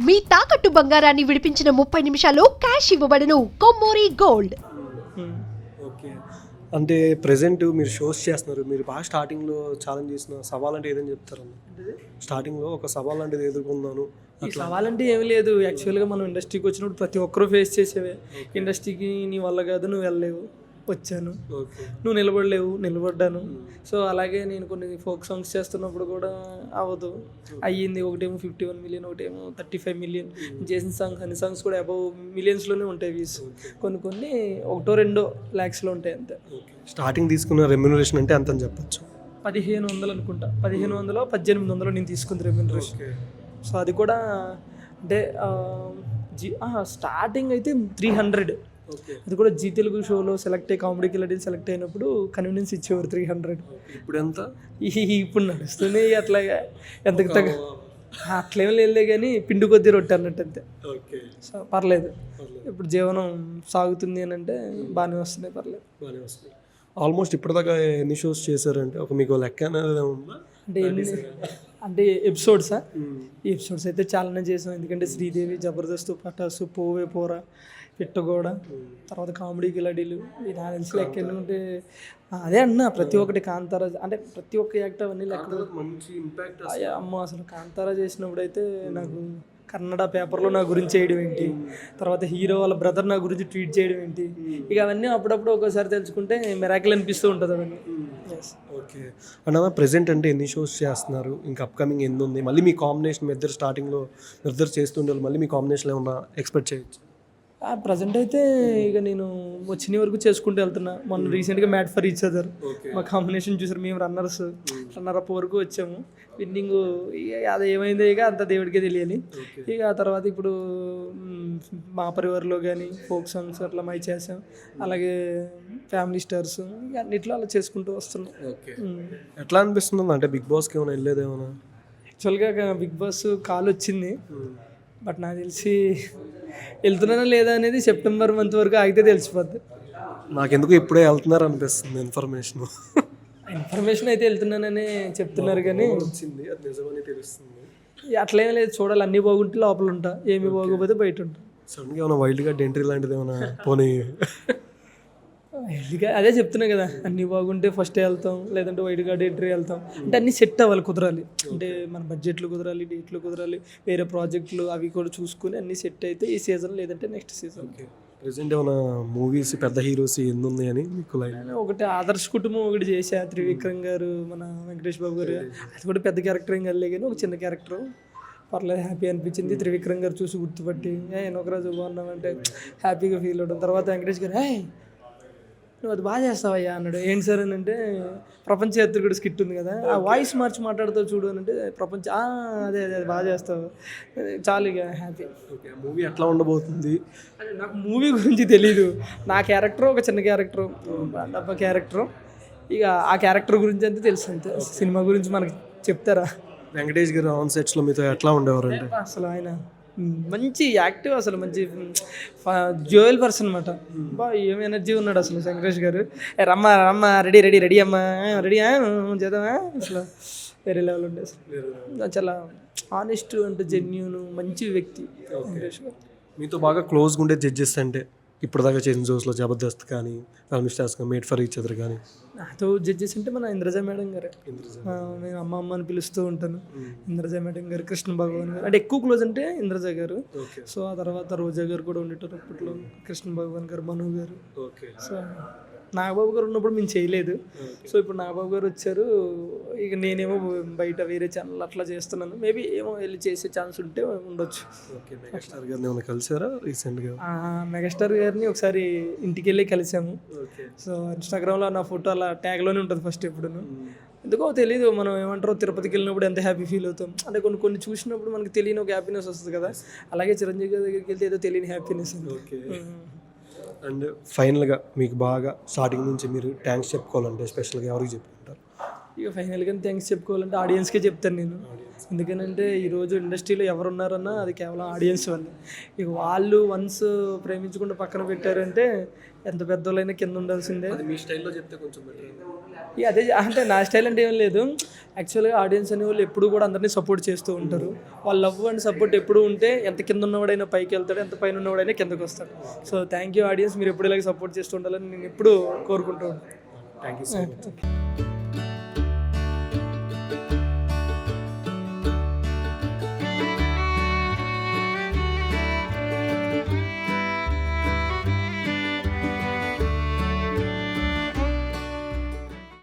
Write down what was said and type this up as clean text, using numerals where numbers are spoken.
మీ తాకట్టు బంగారాన్ని విడిపించిన 30 నిమిషాల్లో క్యాష్ ఇవ్వబడును. కొమ్మూరి గోల్డ్. ఓకే, అంటే ప్రెసెంట్ మీరు షోస్ చేస్తున్నారు. మీరు బాగా స్టార్టింగ్లో ఛాలెంజ్ చేసిన సవాల్ అంటే ఏదని చెప్తారన్న? స్టార్టింగ్లో ఒక సవాల్ అంటే ఎదుర్కొన్నాను. ఈ సవాల్ అంటే ఏమి లేదు. యాక్చువల్గా మనం ఇండస్ట్రీకి వచ్చినప్పుడు ప్రతి ఒక్కరూ ఫేస్ చేసేవే. ఇండస్ట్రీకి నీ వల్ల కాదు, నువ్వు వెళ్ళలేవు, వచ్చాను, నువ్వు నిలబడ్డాను. సో అలాగే నేను కొన్ని ఫోక్ సాంగ్స్ చేస్తున్నప్పుడు కూడా అవ్వదు, అయ్యింది. ఒకటేమో 51 మిలియన్, ఒకటేమో 35 మిలియన్. చేసిన సాంగ్స్ అన్ని సాంగ్స్ కూడా అబౌవ్ మిలియన్స్లోనే ఉంటాయి వ్యూస్. కొన్ని 1-2 lakhsలో ఉంటాయి అంతే. స్టార్టింగ్ తీసుకున్న రెమ్యునరేషన్ అంటే అంత అని చెప్పచ్చు. 1500 అనుకుంటా, 1500 1800 నేను తీసుకుంది రెమ్యునరేషన్. సో అది కూడా అంటే స్టార్టింగ్ అయితే 300. అది కూడా జీ తెలుగు షోలో సెలెక్ట్ అయ్యి కామెడీ కిల్లడీలు సెలెక్ట్ అయినప్పుడు కన్వీనియన్స్ ఇచ్చేవారు 300. ఇప్పుడు ఎంత? ఇప్పుడు నడుస్తుంది అట్లాగా, ఎంతకు తగ్గ అట్లేం లేదులే కానీ పిండి కొద్దీ రొట్టె అన్నట్టు అంతే. సో పర్లేదు, ఇప్పుడు జీవనం సాగుతుంది అని అంటే బాగానే వస్తున్నాయి, పర్లేదు. ఆల్మోస్ట్ ఇప్పటిదాకా ఎన్ని షోస్ చేశారంటే ఒక మీకు లెక్క అనేది ఉందా? అంటే ఎపిసోడ్సా? ఈ ఎపిసోడ్స్ అయితే చాలానే చేసాం. ఎందుకంటే శ్రీదేవి, జబర్దస్త్, పటాసు, పోవే పోరా, పిట్టగోడ, తర్వాత కామెడీ కిలాడీలు, ఈ నా తెలిసి లెక్క ఎన్ని ఉంటే అదే అన్న. ప్రతి ఒక్కటి కాంతారా, అంటే ప్రతి ఒక్క యాక్టర్ అవన్నీ లెక్క. మంచి ఇంపాక్ట్ అమ్మ అసలు కాంతారా చేసినప్పుడు అయితే నాకు కన్నడ పేపర్లో నా గురించి చేయడం ఏంటి, తర్వాత హీరో వాళ్ళ బ్రదర్ నా గురించి ట్వీట్ చేయడం ఏంటి, ఇక అవన్నీ అప్పుడప్పుడు ఒక్కోసారి తెలుసుకుంటే మిరాకిల్ అనిపిస్తూ ఉంటుంది అవన్నీ. ఓకే అన్న, ప్రెసెంట్ అంటే ఎన్ని షోస్ చేస్తున్నారు? ఇంకా అప్కమింగ్ ఎన్ని ఉంది? మళ్ళీ మీ కాంబినేషన్ మీ ఇద్దరు స్టార్టింగ్లో మీ ఇద్దరు చేస్తుండే మళ్ళీ మీ కాంబినేషన్లో ఏమన్నా ఎక్స్పెక్ట్ చేయొచ్చు? ప్రజెంట్ అయితే ఇక నేను వచ్చిన వరకు చేసుకుంటూ వెళ్తున్నా. మొన్న రీసెంట్గా మ్యాట్ ఫర్ ఈచ్ అదర్ మా కాంబినేషన్ చూసారు. మేము రన్నర్ అప్ వరకు వచ్చాము. విన్నింగ్ అది ఏమైందో ఇక అంత దేవుడికే తెలియాలి. ఇక ఆ తర్వాత ఇప్పుడు మా పరివారంలో కానీ ఫోక్ సాంగ్స్ అట్లా మై చేసాం. అలాగే ఫ్యామిలీ స్టార్స్ ఇక అన్నిట్లో అలా చేసుకుంటూ వస్తున్నాం. ఎట్లా అనిపిస్తుంది అంటే బిగ్ బాస్కి ఏమైనా వెళ్ళేదేమన్నా? యాక్చువల్గా బిగ్ బాస్ కాల్ వచ్చింది, బట్ నాకు తెలిసి వెళ్తున్నానా లేదా అనేది సెప్టెంబర్ మంత్ వరకు ఆగితే తెలిసిపోద్ది. నాకెందుకు ఇప్పుడే వెళ్తున్నారు అనిపిస్తుంది. ఇన్ఫర్మేషన్ అయితే వెళ్తున్నానని చెప్తున్నారు కానీ వచ్చింది, అది నిజమని తెలుస్తుంది. అట్లేం లేదు, చూడాలి. అన్నీ బాగుంటే లోపల ఉంటా, ఏమి బాగోపోతే బయట ఉంటా. సడన్గా ఏమైనా వైల్డ్ కార్డ్ ఎంట్రీ లాంటిది ఏమైనా పోనీ? అదే చెప్తున్నా కదా, అన్నీ బాగుంటే ఫస్ట్ వెళ్తాం, లేదంటే వైట్ కార్డ్ ఎంట్రీ వెళ్తాం. అంటే అన్నీ సెట్ అవ్వాలి, కుదరాలి. అంటే మన బడ్జెట్లు కుదరాలి, డేట్లు కుదరాలి, వేరే ప్రాజెక్టులు అవి కూడా చూసుకుని అన్నీ సెట్ అయితే ఈ సీజన్, లేదంటే నెక్స్ట్ సీజన్. ప్రెసెంట్ ఏమైనా మూవీస్ పెద్ద హీరోస్ ఎన్ని ఉన్నాయి అని మీకు లైన్? ఒకటి ఆదర్శ కుటుంబం ఒకటి చేసా, త్రివిక్రమ్ గారు, మన వెంకటేష్ బాబు గారు. అది కూడా పెద్ద క్యారెక్టర్ ఏం కలే కానీ ఒక చిన్న క్యారెక్టర్, పర్లేదు, హ్యాపీ అనిపించింది. త్రివిక్రమ్ గారు చూసి గుర్తుపట్టి ఎనొకరాజు బాగున్నామంటే హ్యాపీగా ఫీల్ అవడం. తర్వాత వెంకటేష్ గారు నువ్వు అది బాగా చేస్తావయ్యా అన్నాడు. ఏంటి సార్ అని అంటే, ప్రపంచ యాత్రికుడు స్కిట్ ఉంది కదా, ఆ వాయిస్ మార్చి మాట్లాడుతావు చూడు అని అంటే, అదే అది బాగా చేస్తావు, చాలు ఇక హ్యాపీ. మూవీ ఎట్లా ఉండబోతుంది? అంటే నాకు మూవీ గురించి తెలీదు. నా క్యారెక్టర్ ఒక చిన్న క్యారెక్టర్, డబ్బా క్యారెక్టర్. ఇక ఆ క్యారెక్టర్ గురించి అంతే తెలుసు, అంతే. సినిమా గురించి మనకి చెప్తారా? వెంకటేష్ గారు ఆన్ సెట్స్లో మీతో ఎట్లా ఉండేవారు అంటే? అసలు ఆయన మంచి యాక్టివ్, అసలు మంచి జోయల్ పర్సన్ అనమాట. ఏం ఎనర్జీ ఉన్నాడు అసలు వెంకటేష్ గారు. రమ్మ రెడీ అమ్మా, రెడీ చేద్దామా, అసలు వేరే లెవెల్ ఉండే. అసలు చాలా ఆనెస్ట్, అంటే జెన్యూన్, మంచి వ్యక్తి వెంకటేష్ గారు. మీతో బాగా క్లోజ్గా ఉండే జడ్జెస్ అంటే ఇప్పుడు దాకా చేసిన షోస్లో జబర్దస్త్ కానీ, ఫ్యామిలీ స్టార్స్ కానీ, మేడ్ ఫర్ ఈచ్ అదర్ కానీ? నాతో జడ్జెస్ అంటే మన ఇంద్రజ మేడం గారు. నేను అమ్మ అని పిలుస్తూ ఉంటాను. ఇంద్రజ మేడం గారు, కృష్ణ భగవాన్ గారు, అంటే ఎక్కువ క్లోజ్ అంటే ఇంద్రజ గారు. సో ఆ తర్వాత రోజా గారు కూడా ఉండేటారు అప్పట్లో, కృష్ణ భగవాన్ గారు, మను గారు. సో నాగబాబు గారు ఉన్నప్పుడు మేము చేయలేదు. సో ఇప్పుడు నాగబాబు గారు వచ్చారు, ఇక నేనేమో బయట వేరే ఛానల్ అట్లా చేస్తున్నాను. మేబీ ఏమో వెళ్ళి చేసే ఛాన్స్ ఉంటే ఉండొచ్చు. మెగాస్టార్ గారిని ఏమైనా కలిసారా రీసెంట్గా? మెగాస్టార్ గారిని ఒకసారి ఇంటికి వెళ్ళి కలిసాము. సో ఇన్స్టాగ్రామ్లో నా ఫోటో అలా ట్యాగ్లోనే ఉంటుంది ఫస్ట్ ఎప్పుడును. ఎందుకో తెలీదు, మనం ఏమంటారో తిరుపతికి వెళ్ళినప్పుడు ఎంత హ్యాపీ ఫీల్ అవుతాం. అంటే కొన్ని చూసినప్పుడు మనకి తెలియని ఒక హ్యాపీనెస్ వస్తుంది కదా, అలాగే చిరంజీవి గారి దగ్గరికి వెళ్తే ఏదో తెలియని హ్యాపీనెస్. అండ్ ఫైనల్గా మీకు బాగా స్టార్టింగ్ నుంచి మీరు థ్యాంక్స్ చెప్పుకోవాలంటే స్పెషల్గా ఎవరికి చెప్పుకుంటారు? ఇక ఫైనల్గా థ్యాంక్స్ చెప్పుకోవాలంటే ఆడియన్స్కే చెప్తాను నేను. ఎందుకనంటే ఈరోజు ఇండస్ట్రీలో ఎవరు ఉన్నారన్నా అది కేవలం ఆడియన్స్ వల్ల. ఇక వాళ్ళు వన్స్ ప్రేమించకుండా పక్కన పెట్టారంటే ఎంత పెద్దోళ్ళైనా కింద ఉండాల్సిందే. అది మీ స్టైల్లో చెప్తే కొంచెం బెటర్. ఇక అదే అంటే నా స్టైల్ అంటే ఏం లేదు. యాక్చువల్గా ఆడియన్స్ అనే వాళ్ళు ఎప్పుడు కూడా అందరినీ సపోర్ట్ చేస్తూ ఉంటారు. వాళ్ళ లవ్ అండ్ సపోర్ట్ ఎప్పుడు ఉంటే ఎంత కింద ఉన్నవాడైనా పైకి వెళ్తాడు, ఎంత పైన ఉన్నవాడైనా కిందకు వస్తాడు. సో థ్యాంక్ యూ ఆడియన్స్, మీరు ఎప్పుడు ఇలాగ సపోర్ట్ చేస్తూ ఉండాలని నేను ఎప్పుడు కోరుకుంటూ ఉంటాను. Thank you so much.